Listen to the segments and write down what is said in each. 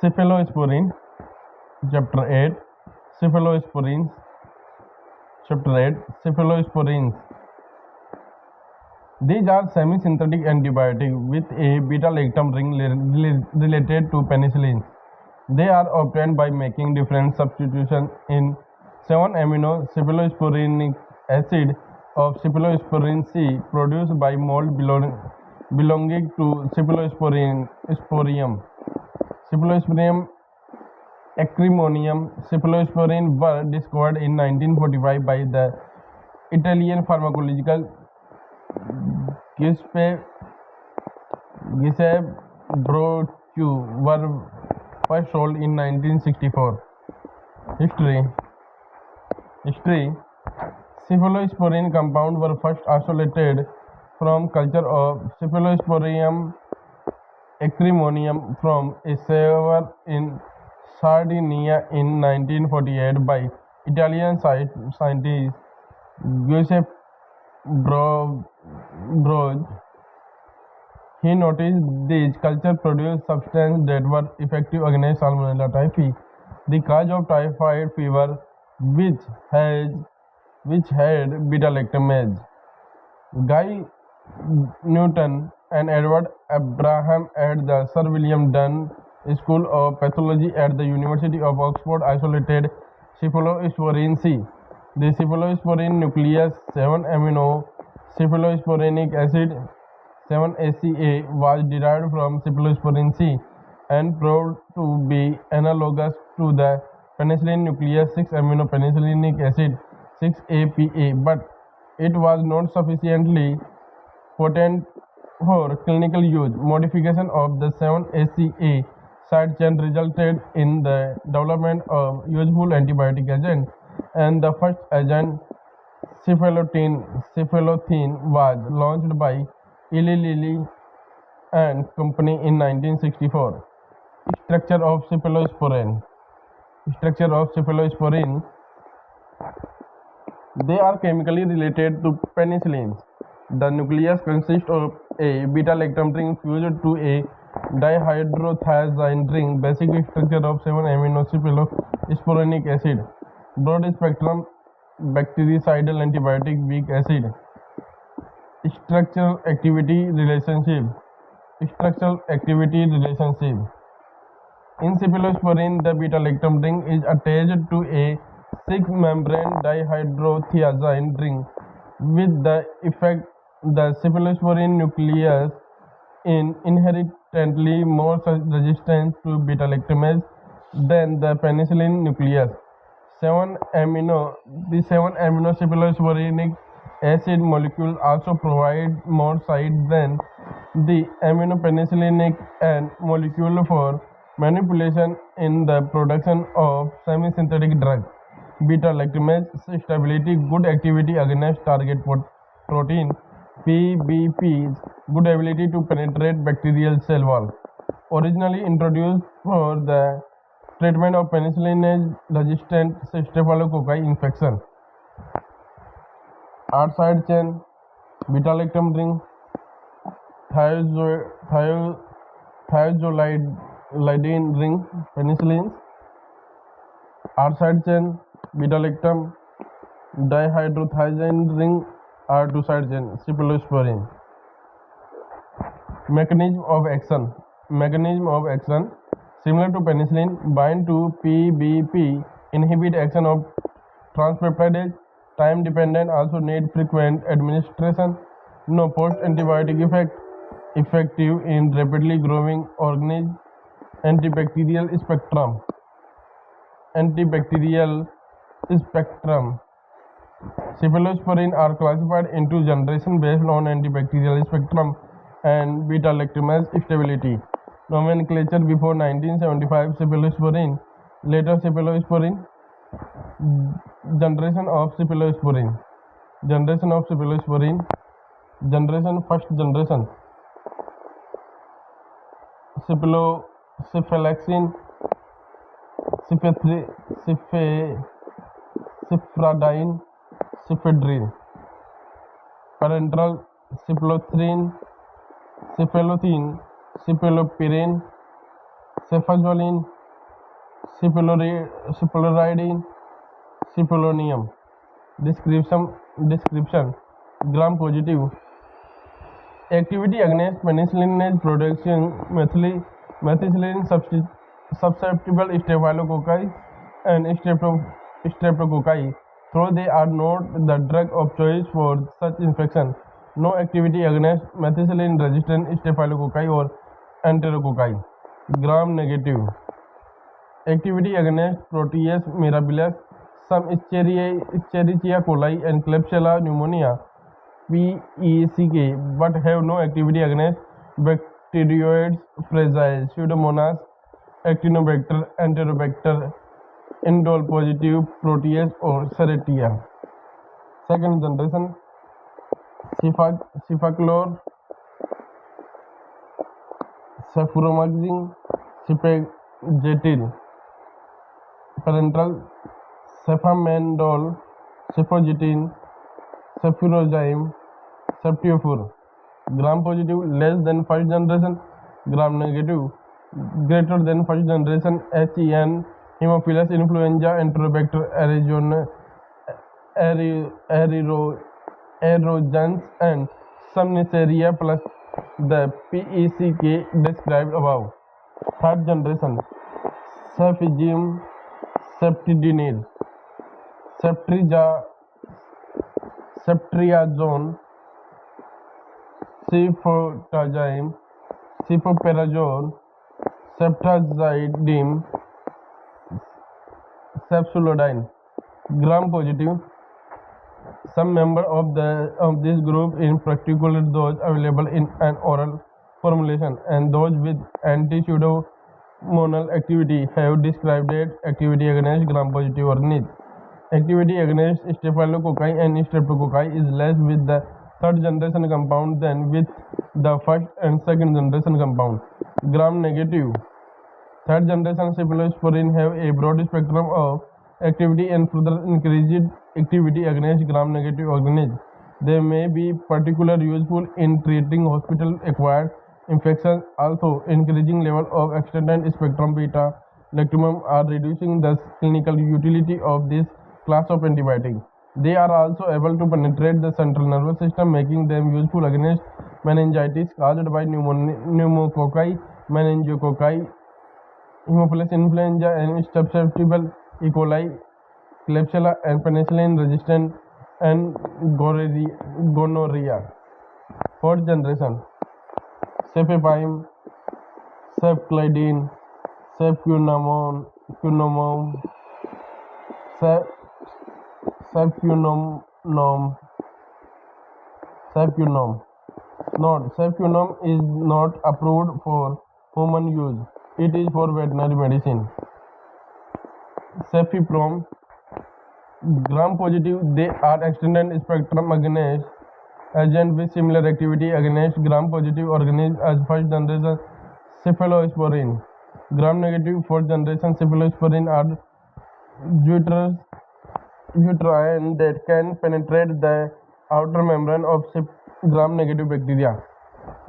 Cephalosporin, Chapter 8. Cephalosporins, Chapter 8. Cephalosporins. These are semi-synthetic antibiotics with a beta-lactam ring related to penicillin. They are obtained by making different substitutions in 7-amino cephalosporinic acid of cephalosporin C produced by mold belonging to Cephalosporium. Cephalosporium acrimonium. Cephalosporin were discovered in 1945 by the Italian pharmacological Giuseppe Broccu were first sold in 1964. History. Cephalosporin compounds were first isolated from culture of Cephalosporium acrimonium from a sewer in Sardinia in 1948 by Italian scientist Giuseppe Broccu. He noticed these cultures produced substances that were effective against Salmonella typhi, the cause of typhoid fever, which had beta-lactamase. Guy Newton and Edward Abraham at the Sir William Dunn School of Pathology at the University of Oxford isolated cephalosporin C. The cephalosporin nucleus 7-amino cephalosporinic acid 7-ACA was derived from cephalosporin C and proved to be analogous to the penicillin nucleus 6-amino penicillinic acid 6-APA, but it was not sufficiently potent for clinical use. Modification of the 7-ACA side chain resulted in the development of useful antibiotic agent, and the first agent, cephalothin, was launched by Eli Lilly and Company in 1964. Structure of cephalosporin. They are chemically related to penicillins. The nucleus consists of a beta-lactam ring fused to a dihydrothiazide ring. Basic structure of 7-amino cephalosporinic acid. Broad-spectrum bactericidal antibiotic, weak acid. Structural activity relationship. In cephalosporin, the beta-lactam ring is attached to a 6-membrane dihydrothiazide ring with the effect the cephalosporin nucleus is inherently more resistant to beta-lactamase than the penicillin nucleus. The 7-amino cephalosporinic acid molecule also provides more site than the aminopenicillinic and molecule for manipulation in the production of semi-synthetic drugs. Beta-lactamase stability, good activity against target protein, PBPs, good ability to penetrate bacterial cell wall. Originally introduced for the treatment of penicillin-resistant staphylococci infection. R side chain, beta-lactam ring, thiazolidine ring, penicillins. R side chain, beta-lactam, dihydrothiazide ring, R2 side chain, cephalosporin. Mechanism of action. Similar to penicillin, bind to PBP, inhibit action of transpeptidase, time dependent, also need frequent administration, no post-antibiotic effect, effective in rapidly growing organisms, antibacterial spectrum. Cephalosporin are classified into generation based on antibacterial spectrum and beta-lactamase stability. Nomenclature before 1975 cephalosporin, later cephalosporin. Generation of cephalosporin. First generation. Cephalaxin, cephradine, cephedrine. Parenteral cephalothin, cephalopirin, cefazolin, cephaloridin, cephalonium. Description gram positive activity against penicillin is production methicillin susceptible staphylococci and streptococci. Though they are not the drug of choice for such infection, no activity against methicillin resistant staphylococci or enterococci. Gram negative activity against Proteus mirabilis, some Escherichia coli and Klebsiella pneumonia (PECK), but have no activity against bacteroides, fragile, Pseudomonas, Actinobacter, Enterobacter, indole positive Proteus or Serratia. Second generation Cephalosporins, Cefuromaxin, Cepagetil. Parental Cephamenol, Cefogetin, Cefurozyme, Septiofur. Gram positive less than first generation, gram negative greater than first generation HEN, Haemophilus influenza, Enterobacter aerogens and some Neisseria plus the PECK described above. Third generation Cephagim, Septidinil, Ceftriaxone, Cefotaxime, Cefoperazone, Ceftazidime, Cefsulodine. Gram positive. Some member of this group, in particular those available in an oral formulation and those with anti-pseudomonal activity, have described activity against gram-positive organisms. Activity against staphylococci and streptococci is less with the third generation compound than with the first and second generation compound. Gram-negative. Third generation cephalosporins have a broad spectrum of activity and further increased activity against gram-negative organisms. They may be particularly useful in treating hospital-acquired infections, although increasing level of extended spectrum beta-lactamum are reducing the clinical utility of this class of antibiotics. They are also able to penetrate the central nervous system, making them useful against meningitis caused by pneumococci, meningococci, Haemophilus influenza, and susceptible E. coli, Klebsiella, and penicillin-resistant and gonorrhea. Fourth generation Cefepime, Cefclidine, Cefcunomum, Cefcunum. Note: Cefcunum is not approved for human use. It is for veterinary medicine. Cefeprom. Gram positive. They are extended spectrum against agent with similar activity against gram positive organisms as first generation cephalosporin. Gram negative fourth generation cephalosporin are deuterium that can penetrate the outer membrane of gram negative bacteria.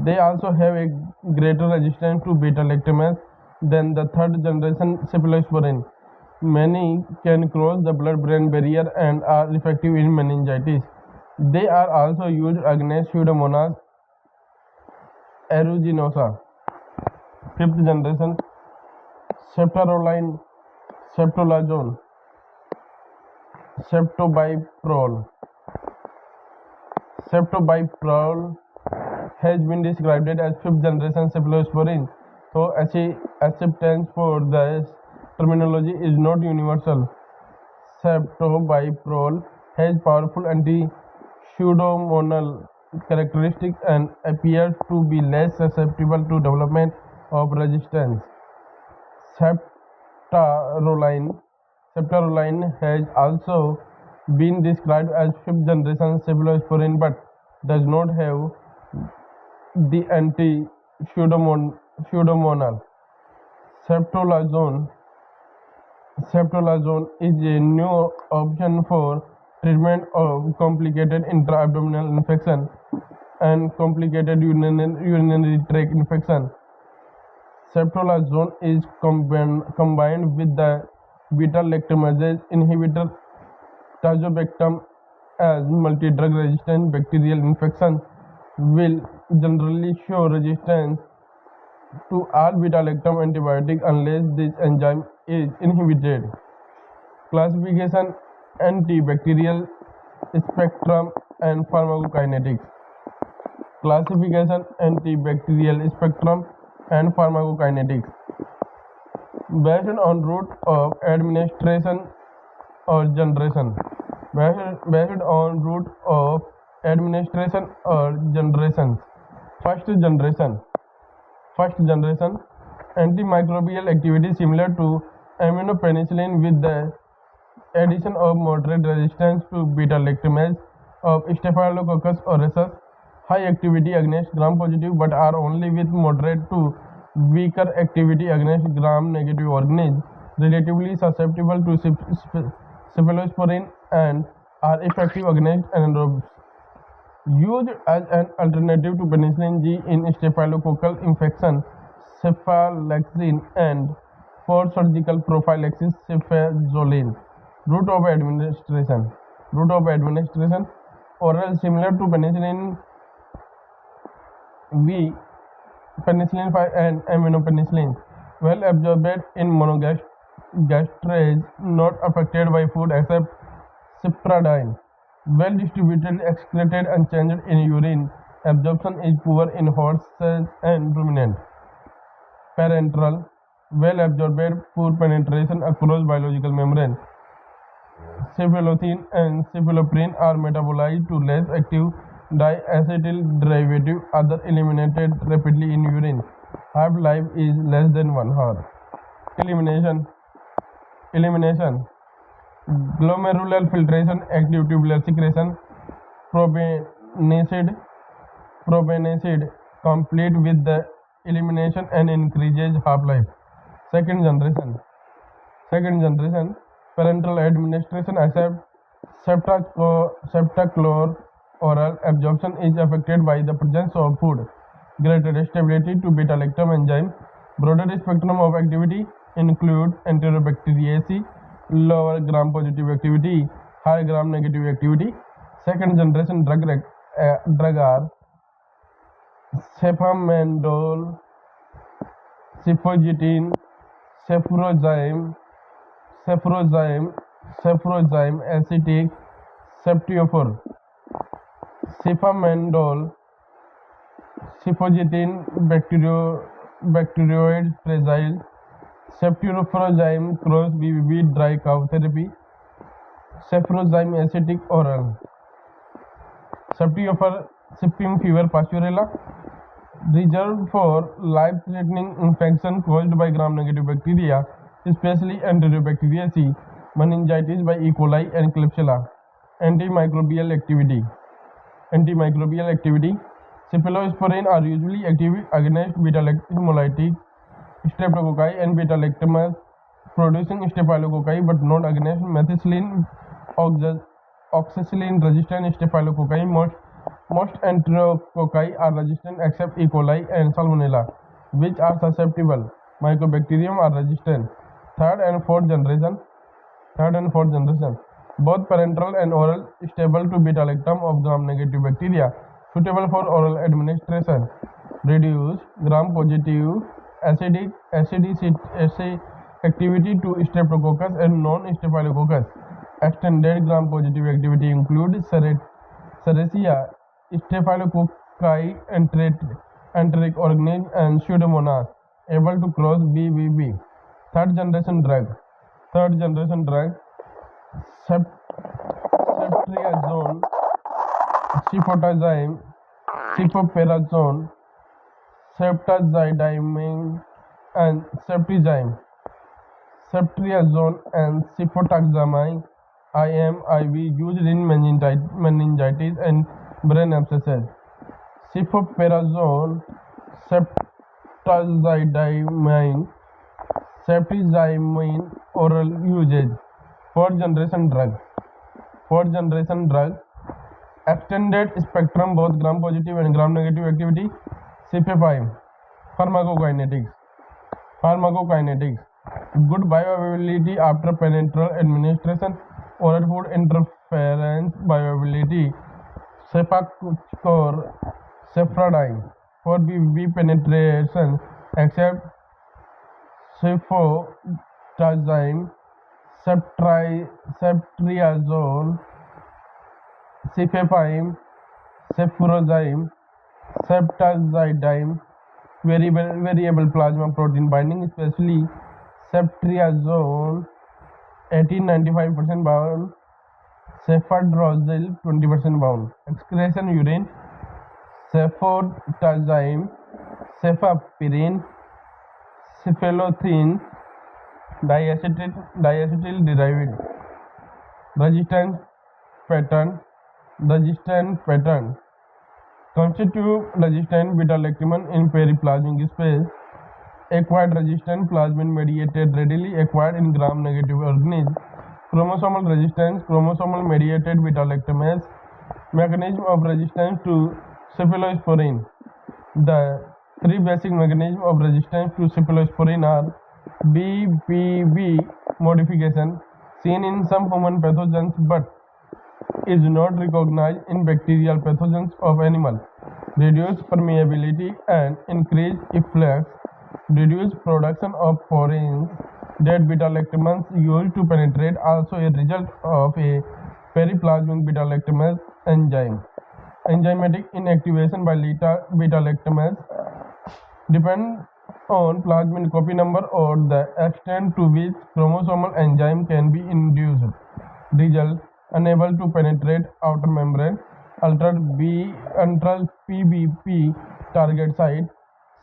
They also have a greater resistance to beta-lactamase than the third generation cephalosporin. Many can cross the blood-brain barrier and are effective in meningitis. They are also used against Pseudomonas aeruginosa. Fifth generation Ceftaroline, Ceftolazone, Ceftobiprole. Ceftobiprole has been described as fifth generation cephalosporin, though acceptance for this terminology is not universal. Ceftobiprole has powerful anti-pseudomonal characteristics and appears to be less susceptible to development of resistance. Ceftaroline has also been described as fifth generation cephalosporin but does not have the anti-pseudomonal. Ceftolazone is a new option for treatment of complicated intra-abdominal infection and complicated urinary tract infection. Cephalosporin is combined with the beta-lactamase inhibitor tazobactam as multi-drug resistant bacterial infections will generally show resistance to all beta-lactam antibiotics unless this enzyme is inhibited. Classification: antibacterial spectrum and pharmacokinetics. Classification: antibacterial spectrum and pharmacokinetics. Based on route of administration or generation. Based on route of administration or generations. First generation. Antimicrobial activity similar to aminopenicillin with the addition of moderate resistance to beta-lactamase of Staphylococcus aureus. High activity against gram-positive but are only with moderate to weaker activity against gram-negative organisms, relatively susceptible to cephalosporin and are effective against anaerobes. Used as an alternative to penicillin G in staphylococcal infection, cephalaxin, and for surgical prophylaxis, cefazolin. Route of administration. Oral similar to penicillin V, penicillin 5 and aminopenicillin. Well absorbed in monogastrase, not affected by food except cypradine. Well distributed, excreted and changed in urine. Absorption is poor in horses and ruminants. Parenteral, well absorbed, poor penetration across biological membrane. Cephalothin and cephalosporin are metabolized to less active diacetyl derivative, other eliminated rapidly in urine. Half-life is less than 1 hour. Elimination. Glomerular filtration, active tubular secretion, probenecid complete with the elimination and increases half-life. Second generation, parenteral administration except septachlor. Oral absorption is affected by the presence of food. Greater stability to beta-lactam enzyme. Broader spectrum of activity include enterobacteriaceae, lower gram-positive activity, high gram-negative activity. Second generation drug are cefamandole, cefogetin, cefuroxime, acetic, ceftiofur. Cefamandole, cefogetin, bacteroid fragile, ceftiofur cross BBB dry cow therapy, cefuroxime acetic oral. Ceftiofur symptom fever pastorella, reserved for life-threatening infection caused by gram-negative bacteria, especially Enterobacteriaceae, meningitis by E. coli and Klebsiella. Antimicrobial activity. Cephalosporins are usually active against beta-hemolytic streptococci and beta-lactamase producing staphylococci, but not against methicillin oxacillin resistant staphylococci. Most enterococci are resistant except E. coli and Salmonella, which are susceptible. Mycobacterium are resistant. Third and fourth generation, both parenteral and oral, stable to beta-lactam of gram-negative bacteria, suitable for oral administration. Reduce gram-positive acidic activity to streptococcus and non-staphylococcus. Extended gram-positive activity include Serratia, staphylococci, enteric organisms, and Pseudomonas, able to cross BBB. Third generation drug, ceftriaxone, cefotaxime, cefoperazone, ceftazidime, and ceftriaxone. Ceftriaxone and cefotaxime IV used in meningitis and brain abscesses. Cefoperazone, ceftazidime, ceftriaxone oral usage. Fourth generation drug, extended spectrum both gram positive and gram negative activity. CP5. Pharmacokinetics. Pharmacokinetics. Good bioavailability after parenteral administration. Oral food interference bioavailability. Cephalosporins for BB penetration except cefotaxime, ceftriaxone, cefepime, cefuroxime, ceftazidime, variable plasma protein binding, especially ceftriaxone 18-95% bound, cefadroxil 20% bound. Excretion urine, cefotaxime, cefapyrin, cephalosporins, diacetyl derived. Resistance pattern constitute resistant beta-lactam in periplasmic space. Acquired resistant plasmin mediated readily acquired in gram-negative organisms. Chromosomal resistance, chromosomal mediated beta-lactamase. Mechanism of resistance to cephalosporin. The three basic mechanisms of resistance to cephalosporin are BPB modification, seen in some human pathogens but is not recognized in bacterial pathogens of animals. Reduced permeability and increased efflux. Reduced production of porins that beta-lactamase used to penetrate, also a result of a periplasmic beta-lactamase enzyme. Enzymatic inactivation by beta-lactamase depends on plasmid copy number or the extent to which chromosomal enzyme can be induced. Result: unable to penetrate outer membrane, altered PBP target site,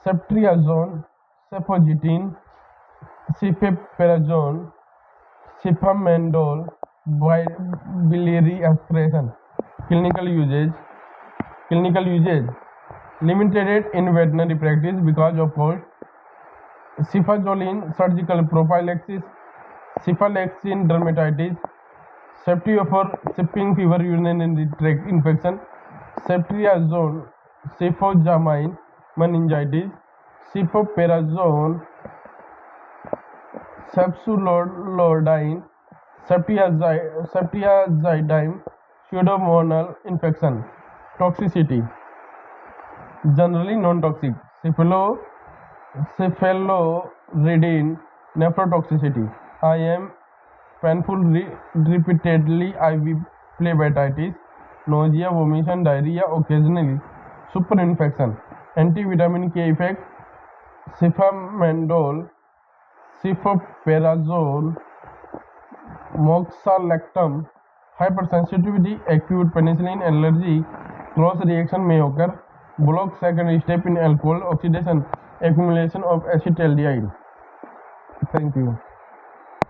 ceftriaxone, cefoxitin, cephalosporin, cefamendol, biliary excretion. Clinical usage limited in veterinary practice because of cost. Cefazolin surgical prophylaxis, cephalaxin dermatitis, ceftiofur shipping fever, urinary tract infection, ceftriaxone, cefoxamine meningitis, cefoperazone, cefsulodine, ceftriaxidime, pseudomonal infection. Toxicity generally non-toxic. Cephaloridin nephrotoxicity. I am painful repeatedly IV phlebitis, nausea, vomition, diarrhea, occasionally superinfection. Anti-vitamin K effect, cefamendol, cefoperazole, moxalactam. Hypersensitivity, acute penicillin allergy, cross reaction may occur. Block second step in alcohol oxidation, accumulation of acetaldehyde. Thank you.